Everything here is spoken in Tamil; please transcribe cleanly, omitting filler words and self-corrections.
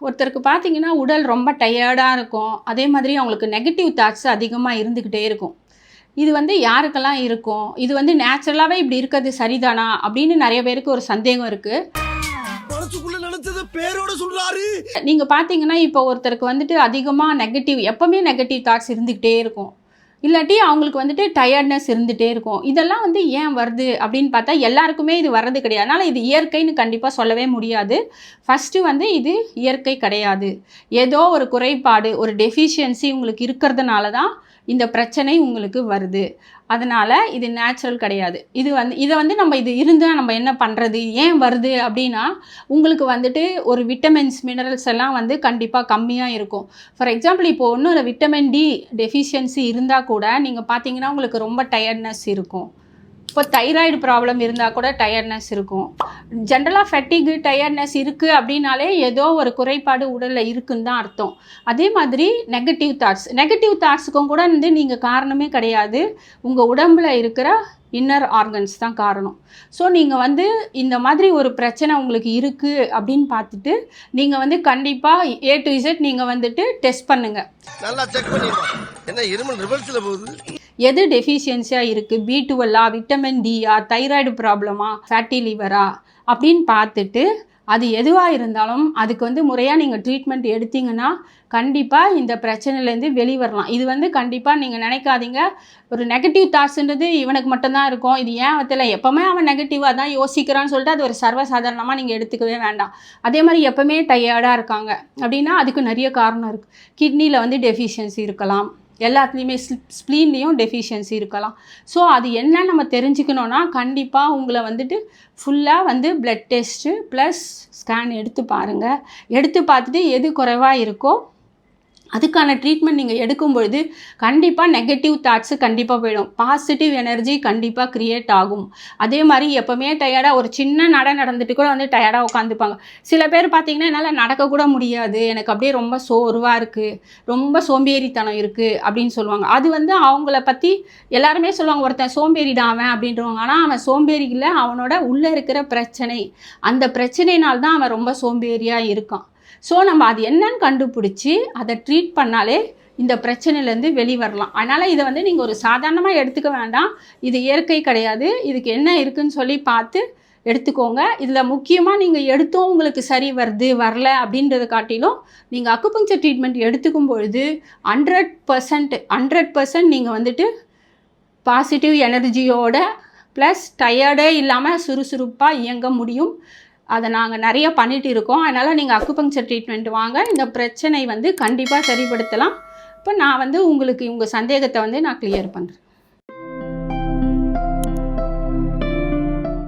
ஒருத்தருக்கு பார்த்தீங்கன்னா உடல் ரொம்ப டயர்டாக இருக்கும். அதே மாதிரி அவங்களுக்கு நெகட்டிவ் தாட்ஸ் அதிகமாக இருந்துக்கிட்டே இருக்கும். இது வந்து யாருக்கெல்லாம் இருக்கும்? இது வந்து நேச்சுரலாகவே இப்படி இருக்கிறது சரிதானா அப்படின்னு நிறைய பேருக்கு ஒரு சந்தேகம் இருக்குது. நீங்கள் பார்த்தீங்கன்னா இப்போ ஒருத்தருக்கு வந்துட்டு அதிகமாக எப்போவுமே நெகட்டிவ் தாட்ஸ் இருந்துக்கிட்டே இருக்கும். இல்லாட்டி அவங்களுக்கு வந்துட்டு டயர்ட்னஸ் இருந்துகிட்டே இருக்கும். இதெல்லாம் வந்து ஏன் வருது அப்படின்னு பார்த்தா எல்லாருக்குமே இது வர்றது கிடையாது. அதனால் இது இயற்கைன்னு கண்டிப்பாக சொல்லவே முடியாது. ஃபஸ்ட்டு வந்து இது இயற்கை கிடையாது. ஏதோ ஒரு குறைபாடு, ஒரு டெஃபிஷியன்சி உங்களுக்கு இருக்கிறதுனால தான் இந்த பிரச்சனை உங்களுக்கு வருது. அதனால் இது நேச்சுரல் கிடையாது. இதை வந்து நம்ம இது இருந்தால் நம்ம என்ன பண்ணுறது, ஏன் வருது அப்படின்னா உங்களுக்கு வந்துட்டு ஒரு விட்டமின்ஸ் மினரல்ஸ் எல்லாம் வந்து கண்டிப்பாக கம்மியாக இருக்கும். ஃபார் எக்ஸாம்பிள் இப்போ ஒன்றும் விட்டமின் டி டெஃபிஷியன்சி இருந்தால் கூட நீங்கள் பார்த்தீங்கன்னா உங்களுக்கு ரொம்ப டயர்ட்னஸ் இருக்கும். இப்போ தைராய்டு ப்ராப்ளம் இருந்தால் கூட டயர்ட்னஸ் இருக்கும். ஜென்ரலாக ஃபெட்டிகு டயர்ட்னஸ் இருக்குது அப்படின்னாலே ஏதோ ஒரு குறைபாடு உடலில் இருக்குன்னு தான் அர்த்தம். அதே மாதிரி நெகட்டிவ் தாட்ஸுக்கும் கூட வந்து நீங்கள் காரணமே கிடையாது. உங்கள் உடம்பில் இருக்கிற இன்னர் ஆர்கன்ஸ் தான் காரணம். ஸோ நீங்கள் வந்து இந்த மாதிரி ஒரு பிரச்சனை உங்களுக்கு இருக்குது அப்படின்னு பார்த்துட்டு நீங்கள் வந்து கண்டிப்பாக A to Z நீங்கள் வந்துட்டு டெஸ்ட் பண்ணுங்கள். நல்லா செக் பண்ணிடுவோம். என்ன இருமல் ரிவர்ஸில் போகுது? எது டெஃபிஷியன்சியாக இருக்குது, B12 விட்டமின் டியா, தைராய்டு ப்ராப்ளமா, ஃபேட்டி லிவரா அப்படின்னு பார்த்துட்டு அது எதுவாக இருந்தாலும் அதுக்கு வந்து முறையாக நீங்கள் ட்ரீட்மெண்ட் எடுத்தீங்கன்னா கண்டிப்பாக இந்த பிரச்சனையிலேருந்து வெளிவரலாம். இது வந்து கண்டிப்பாக நீங்கள் நினைக்காதீங்க ஒரு நெகட்டிவ் தாட்ஸ்ன்றது இவனுக்கு மட்டும்தான் இருக்கும், இது ஏன் தெரியல, எப்போவுமே அவன் நெகட்டிவாக தான் யோசிக்கிறான்னு சொல்லிட்டு அது ஒரு சர்வசாதாரணமாக நீங்கள் எடுத்துக்கவே வேண்டாம். அதே மாதிரி எப்போவுமே டயர்டாக இருக்காங்க அப்படின்னா அதுக்கு நிறைய காரணம் இருக்குது. கிட்னியில் வந்து டெஃபிஷியன்சி இருக்கலாம், எல்லாத்துலேயுமே ஸ்ப்ளீன்லேயும் டெஃபிஷியன்சி இருக்கலாம். ஸோ அது என்ன நம்ம தெரிஞ்சுக்கணுன்னா கண்டிப்பாக உங்களை வந்துட்டு ஃபுல்லாக வந்து பிளட் டெஸ்ட்டு ப்ளஸ் ஸ்கேன் எடுத்து பாருங்கள். எடுத்து பார்த்துட்டு எது குறைவாக இருக்கோ அதுக்கான ட்ரீட்மெண்ட் நீங்கள் எடுக்கும்பொழுது கண்டிப்பாக நெகட்டிவ் தாட்ஸு கண்டிப்பாக போயிடும். பாசிட்டிவ் எனர்ஜி கண்டிப்பாக க்ரியேட் ஆகும். அதே மாதிரி எப்போவுமே டயர்டாக ஒரு சின்ன நடந்துட்டு கூட வந்து டயர்டாக உட்காந்துப்பாங்க. சில பேர் பார்த்திங்கன்னா என்னால் நடக்கக்கூட முடியாது, எனக்கு அப்படியே ரொம்ப சோர்வாக இருக்குது, ரொம்ப சோம்பேறித்தனம் இருக்குது அப்படின்னு சொல்லுவாங்க. அது வந்து அவங்கள பற்றி எல்லாருமே சொல்லுவாங்க, ஒருத்தன் சோம்பேறிடான் அவன் அப்படின்றவாங்க. ஆனால் அவன் சோம்பேறி இல்லை, அவனோட உள்ளே இருக்கிற பிரச்சனை, அந்த பிரச்சனையினால்தான் அவன் ரொம்ப சோம்பேறியாக இருக்கான். ஸோ நம்ம அது என்னன்னு கண்டுபிடிச்சி அதை ட்ரீட் பண்ணாலே இந்த பிரச்சனையிலேருந்து வெளிவரலாம். அதனால் இதை வந்து நீங்கள் ஒரு சாதாரணமாக எடுத்துக்க வேண்டாம். இது இயற்கை கிடையாது. இதுக்கு என்ன இருக்குதுன்னு சொல்லி பார்த்து எடுத்துக்கோங்க. இதில் முக்கியமாக நீங்கள் எடுத்தோம் உங்களுக்கு சரி வருது வரல அப்படின்றத காட்டிலும் நீங்கள் அக்குபங்க்சர் ட்ரீட்மெண்ட் எடுத்துக்கும் பொழுது 100% நீங்கள் வந்துட்டு பாசிட்டிவ் எனர்ஜியோட ப்ளஸ் டயர்டே இல்லாமல் சுறுசுறுப்பாக இயங்க முடியும். அதை நாங்கள் நிறைய பண்ணிகிட்டு இருக்கோம். அதனால் நீங்கள் அக்குபங்க்சர் ட்ரீட்மெண்ட் வாங்க, இந்த பிரச்சனை வந்து கண்டிப்பாக சரிப்படுத்தலாம். இப்போ நான் வந்து உங்களுக்கு உங்கள் சந்தேகத்தை வந்து நான் கிளியர் பண்ணுறேன்.